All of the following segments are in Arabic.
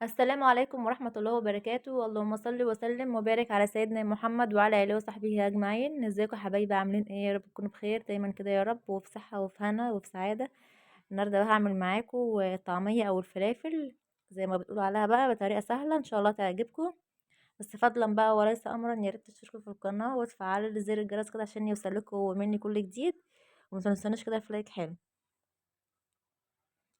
السلام عليكم ورحمة الله وبركاته. اللهم صل وسلم وبارك على سيدنا محمد وعلى آله وصحبه أجمعين. ازيكم يا حبايبي؟ عاملين ايه؟ يا رب تكونوا بخير دايما كده يا رب، وفي صحة وفي هنا وفي سعادة. النهارده بقى هعمل معاكم طعمية او الفلافل زي ما بتقولوا عليها بقى بطريقة سهلة ان شاء الله تعجبكم. بس فضلا بقى وليس امرا، يا ريت تشتركوا في القناة وتفعلوا زر الجرس كده عشان يوصلكوا مني كل جديد، وما تنسونيش كده في لايك حلو.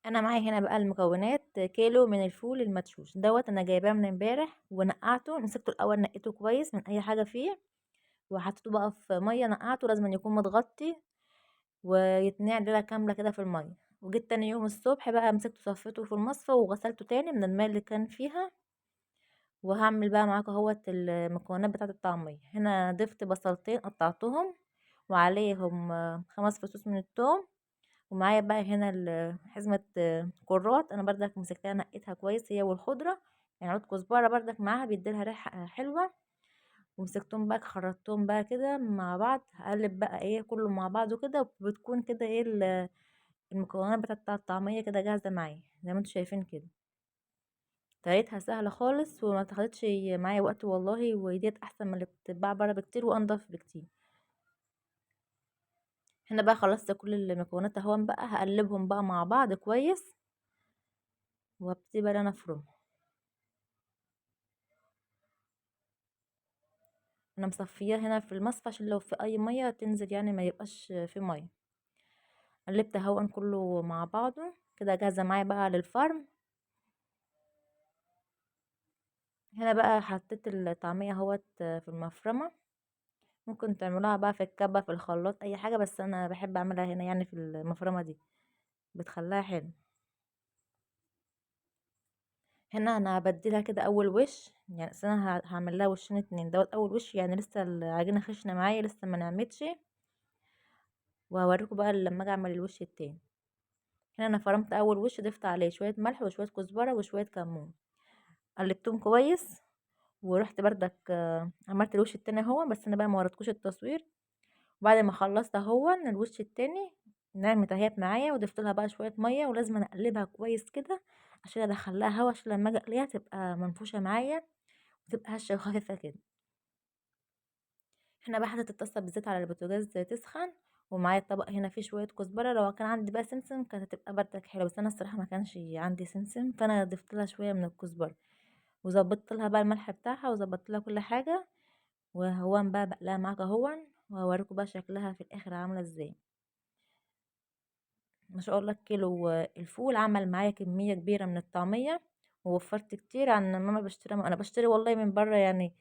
انا معايا هنا بقى المكونات: كيلو من الفول المدشوش دوت، انا جايباه من امبارح ونقعته، مسكته الاول نقيته كويس من اي حاجه فيه، وحطيته بقى في ميه نقعته، لازم يكون متغطي ويتنقع ليله كامله كده في الميه. وجيت تاني يوم الصبح بقى مسكته صفيته في المصفى وغسلته تاني من الماء اللي كان فيها. وهعمل بقى معاكم اهوت المكونات بتاعه الطعميه. هنا ضفت بصلتين قطعتهم، وعليهم 5 فصوص من الثوم. ومعايا بقى هنا حزمة كرات، انا بردك مسكتها نقيتها كويس هي والخضرة، يعني عود كزبرة بردك معاها بيديلها ريحة حلوة. ومسكتهم بقى خرطتهم بقى كده مع بعض، هقلب بقى ايه كله مع بعضه كده، وبتكون كده ايه المكونات بتاعة الطعمية كده جاهزة معايا زي ما انتوا شايفين كده. طريقتها سهلة خالص وما تاخدش معايا وقت والله، وديت احسن من اللي بتتباع بره بكتير وانضف بكتير. هنا بقى خلصت كل المكونات اهون، بقى هقلبهم بقى مع بعض كويس وابتدي بقى انا افرم. انا مصفياه هنا في المصفى عشان لو في اي ميه تنزل يعني ما يبقاش في ميه. قلبت اهو كله مع بعضه كده، جاهزه معايا بقى للفرم. هنا بقى حطيت الطعميه اهوت في المفرمه. ممكن تعملوها بقى في الكبه في الخلاط اي حاجه، بس انا بحب اعملها هنا يعني في المفرمه دي، بتخليها حلو. هنا انا بديلها كده اول وش، يعني أصل انا هعمل لها وشين اتنين، دوت اول وش يعني لسه العجينه خشنه معايا لسه ما نعمتش. وهوريكم بقى لما اجي اعمل الوش التاني. هنا انا فرمت اول وش، ضفت عليه شويه ملح وشويه كزبره وشويه كمون، قلبتهم كويس. ورحت بردك عملت الوش التاني اهو، بس انا بقى ما وريتكوش التصوير. وبعد ما خلصت اهو الوش التاني، نعمت اهيت معايا، وضفت لها بقى شويه ميه، ولازم اقلبها كويس كده عشان ادخل لها هوا، عشان لما اجي اقليها تبقى منفوشه معايا وتبقى هشه وخفيفه كده. هنا بقى حطيت الطاسه بالزيت على البوتاجاز تسخن، ومعايا الطبق هنا فيه شويه كزبره، لو كان عندي بقى سمسم كانت هتبقى بردك حلوه، بس انا الصراحه ما كانش عندي سمسم فانا ضفت لها شويه من الكزبره. وظبطت لها بقى الملح بتاعها وظبطت لها كل حاجه. وهوان بقى بقلاها معاك اهون، وهوريكم بقى شكلها في الاخر عامله ازاي. ما شاء الله الكيلو الفول عمل معايا كميه كبيره من الطعميه، ووفرت كتير عن ما انا بشتري. انا بشتري والله من بره يعني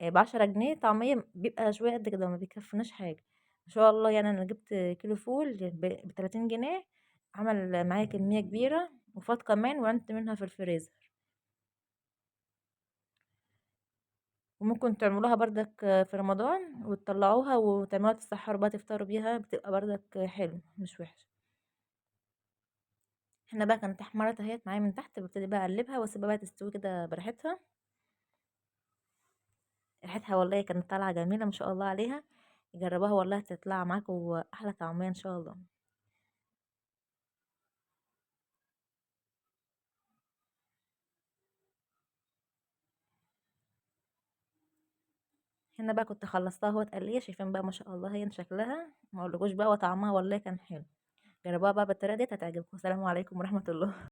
ب10 جنيه طعميه بيبقى شويه قد كده ما بيكفناش حاجه. ما شاء الله يعني انا جبت كيلو فول ب30 جنيه، عمل معايا كميه كبيره وفات كمان، وعندت منها في الفريزر. وممكن تعملوها بردك في رمضان وتطلعوها وتعملوها تتسحروا بقى تفطروا بيها، بتبقى بردك حلو مش وحش. هنا بقى كانت احمرت اهيت معايا من تحت، ببتدي بقى اقلبها واسيبها بقى تستوي كده براحتها. ريحتها والله كانت طالعه جميله ما شاء الله عليها. جربوها والله هتطلع معاكم احلى طعميه ان شاء الله. هنا بقى كنت خلصتها اهوت قليه، شايفين بقى ما شاء الله هي شكلها ما اقولكوش بقى، وطعمها والله كان حلو. جربوها بقى بالطريقه دي هتعجبكم. السلام عليكم ورحمه الله.